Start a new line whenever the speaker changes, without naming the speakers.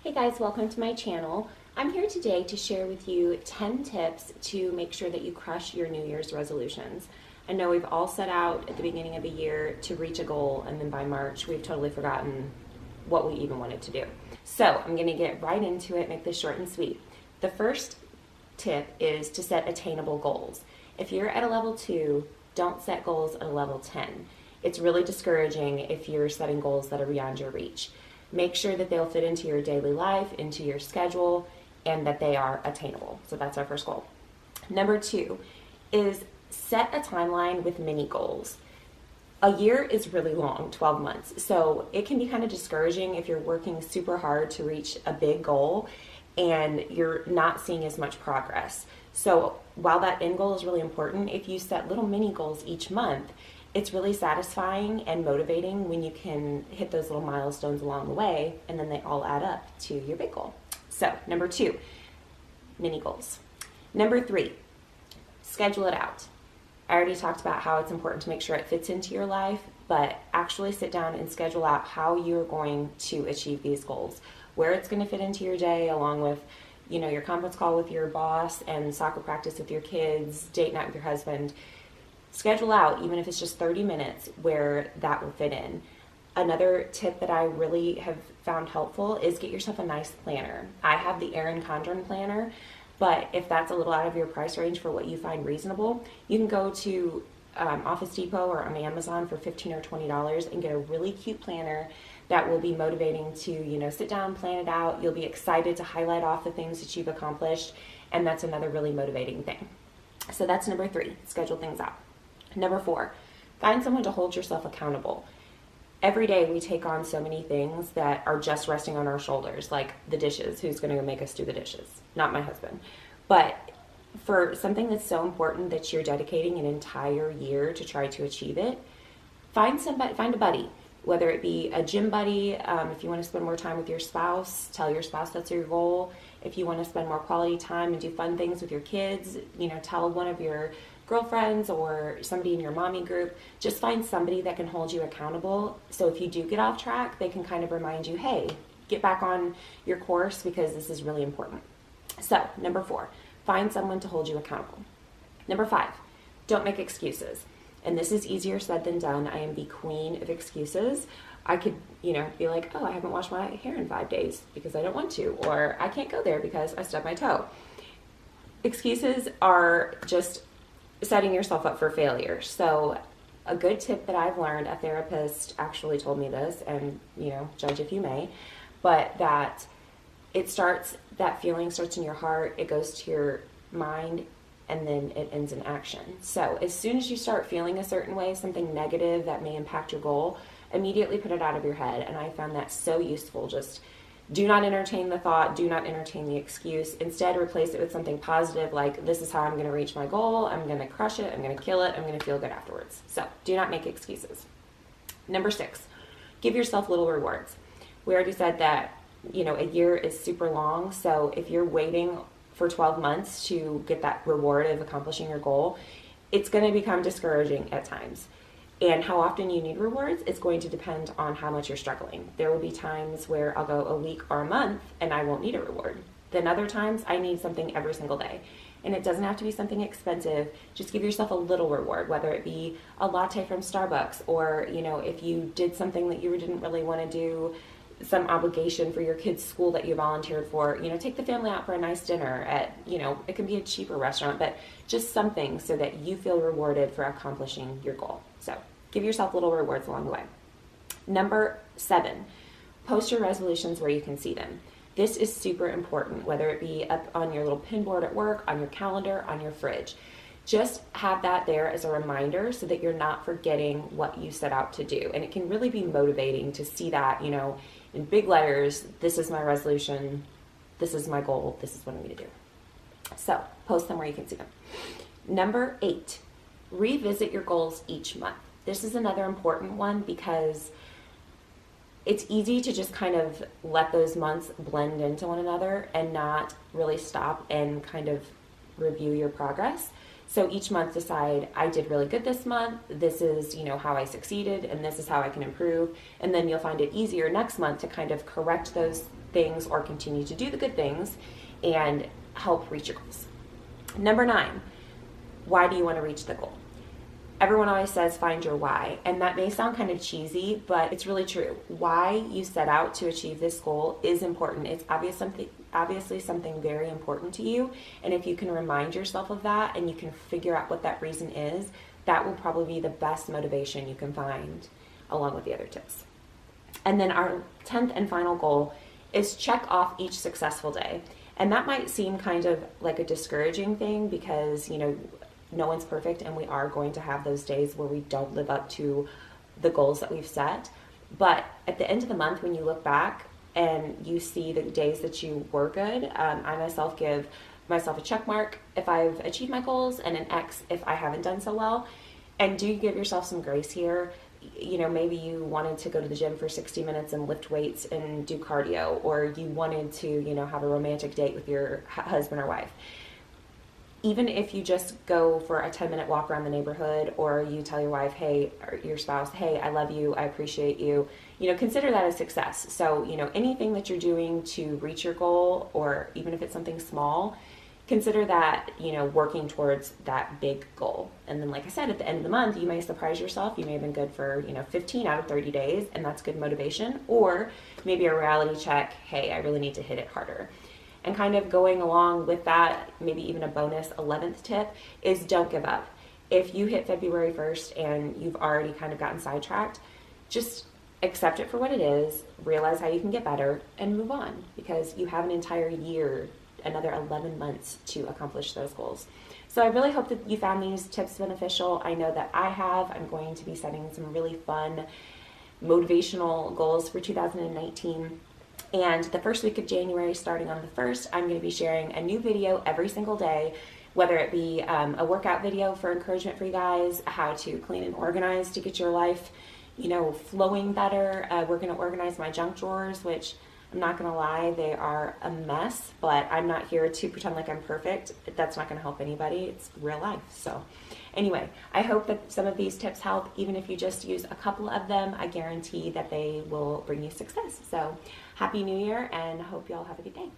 Hey guys, welcome to my channel. I'm here today to share with you 10 tips to make sure that you crush your New Year's resolutions. I know we've all set out at the beginning of the year to reach a goal, and then by March we've totally forgotten what we even wanted to do. So I'm going to get right into it, make this short and sweet. The first tip is to set attainable goals. If you're at a level 2, don't set goals at a level 10. It's really discouraging if you're setting goals that are beyond your reach. Make sure that they'll fit into your daily life, into your schedule, and that they are attainable. So that's our first goal. Number 2 is set a timeline with mini goals. A year is really long, 12 months. So it can be kind of discouraging if you're working super hard to reach a big goal and you're not seeing as much progress. So while that end goal is really important, if you set little mini goals each month, it's really satisfying and motivating when you can hit those little milestones along the way, and then they all add up to your big goal. So, number 2, mini goals. Number 3, schedule it out. I already talked about how it's important to make sure it fits into your life, but actually sit down and schedule out how you're going to achieve these goals, where it's going to fit into your day, along with your conference call with your boss and soccer practice with your kids, date night with your husband. Schedule out, even if it's just 30 minutes, where that will fit in. Another tip that I really have found helpful is get yourself a nice planner. I have the Erin Condren planner, but if that's a little out of your price range for what you find reasonable, you can go to Office Depot or on Amazon for $15 or $20 and get a really cute planner that will be motivating to, sit down, plan it out. You'll be excited to highlight off the things that you've accomplished, and that's another really motivating thing. So that's number 3, schedule things out. Number 4, find someone to hold yourself accountable. Every day we take on so many things that are just resting on our shoulders, like the dishes. Who's going to make us do the dishes? Not my husband. But for something that's so important that you're dedicating an entire year to try to achieve it, find a buddy, whether it be a gym buddy. If you want to spend more time with your spouse, tell your spouse that's your goal. If you want to spend more quality time and do fun things with your kids, tell one of your girlfriends or somebody in your mommy group. Just find somebody that can hold you accountable, so if you do get off track, they can kind of remind you, hey, get back on your course because this is really important. So, number 4, find someone to hold you accountable. Number 5, don't make excuses. And this is easier said than done. I am the queen of excuses. I could, be like, oh, I haven't washed my hair in 5 days because I don't want to, or I can't go there because I stubbed my toe. Excuses are just setting yourself up for failure. So a good tip that I've learned, a therapist actually told me this, and judge if you may, but that that feeling starts in your heart, it goes to your mind, and then it ends in action. So as soon as you start feeling a certain way, something negative that may impact your goal, immediately put it out of your head. And I found that so useful. Just do not entertain the thought, do not entertain the excuse. Instead, replace it with something positive, like, this is how I'm going to reach my goal, I'm going to crush it, I'm going to kill it, I'm going to feel good afterwards. So do not make excuses. Number 6, give yourself little rewards. We already said that, a year is super long, so if you're waiting for 12 months to get that reward of accomplishing your goal, it's going to become discouraging at times. And how often you need rewards is going to depend on how much you're struggling. There will be times where I'll go a week or a month and I won't need a reward. Then other times I need something every single day. And it doesn't have to be something expensive. Just give yourself a little reward, whether it be a latte from Starbucks, or, if you did something that you didn't really want to do, some obligation for your kids' school that you volunteered for, take the family out for a nice dinner at, it can be a cheaper restaurant, but just something so that you feel rewarded for accomplishing your goal. So give yourself little rewards along the way. Number 7, post your resolutions where you can see them. This is super important, whether it be up on your little pin board at work, on your calendar, on your fridge. Just have that there as a reminder so that you're not forgetting what you set out to do. And it can really be motivating to see that, in big letters, this is my resolution, this is my goal, this is what I'm going to do. So post them where you can see them. Number 8, revisit your goals each month. This is another important one because it's easy to just kind of let those months blend into one another and not really stop and kind of review your progress. So each month decide, I did really good this month, this is, how I succeeded, and this is how I can improve. And then you'll find it easier next month to kind of correct those things or continue to do the good things and help reach your goals. Number 9, why do you want to reach the goal? Everyone always says find your why, and that may sound kind of cheesy, but it's really true. Why you set out to achieve this goal is important. It's obviously something very important to you, and if you can remind yourself of that and you can figure out what that reason is, that will probably be the best motivation you can find along with the other tips. And then our 10th and final goal is check off each successful day. And that might seem kind of like a discouraging thing because, no one's perfect, and we are going to have those days where we don't live up to the goals that we've set. But at the end of the month, when you look back and you see the days that you were good, I myself give myself a check mark if I've achieved my goals and an X if I haven't done so well. And do give yourself some grace here. Maybe you wanted to go to the gym for 60 minutes and lift weights and do cardio, or you wanted to, have a romantic date with your husband or wife. Even if you just go for a 10-minute walk around the neighborhood, or you tell your wife, hey, or your spouse, hey, I love you, I appreciate you, consider that a success. So, anything that you're doing to reach your goal, or even if it's something small, consider that, working towards that big goal. And then, like I said, at the end of the month, you may surprise yourself. You may have been good for, 15 out of 30 days, and that's good motivation. Or maybe a reality check, hey, I really need to hit it harder. And kind of going along with that, maybe even a bonus 11th tip is don't give up. If you hit February 1st and you've already kind of gotten sidetracked, just accept it for what it is, realize how you can get better, and move on, because you have an entire year, another 11 months to accomplish those goals. So I really hope that you found these tips beneficial. I know that I have. I'm going to be setting some really fun motivational goals for 2019. And the first week of January, starting on the 1st, I'm going to be sharing a new video every single day, whether it be a workout video for encouragement for you guys, how to clean and organize to get your life, flowing better. We're going to organize my junk drawers, which I'm not going to lie, they are a mess, but I'm not here to pretend like I'm perfect. That's not going to help anybody. It's real life. So anyway, I hope that some of these tips help. Even if you just use a couple of them, I guarantee that they will bring you success. So Happy New Year, and I hope you all have a good day.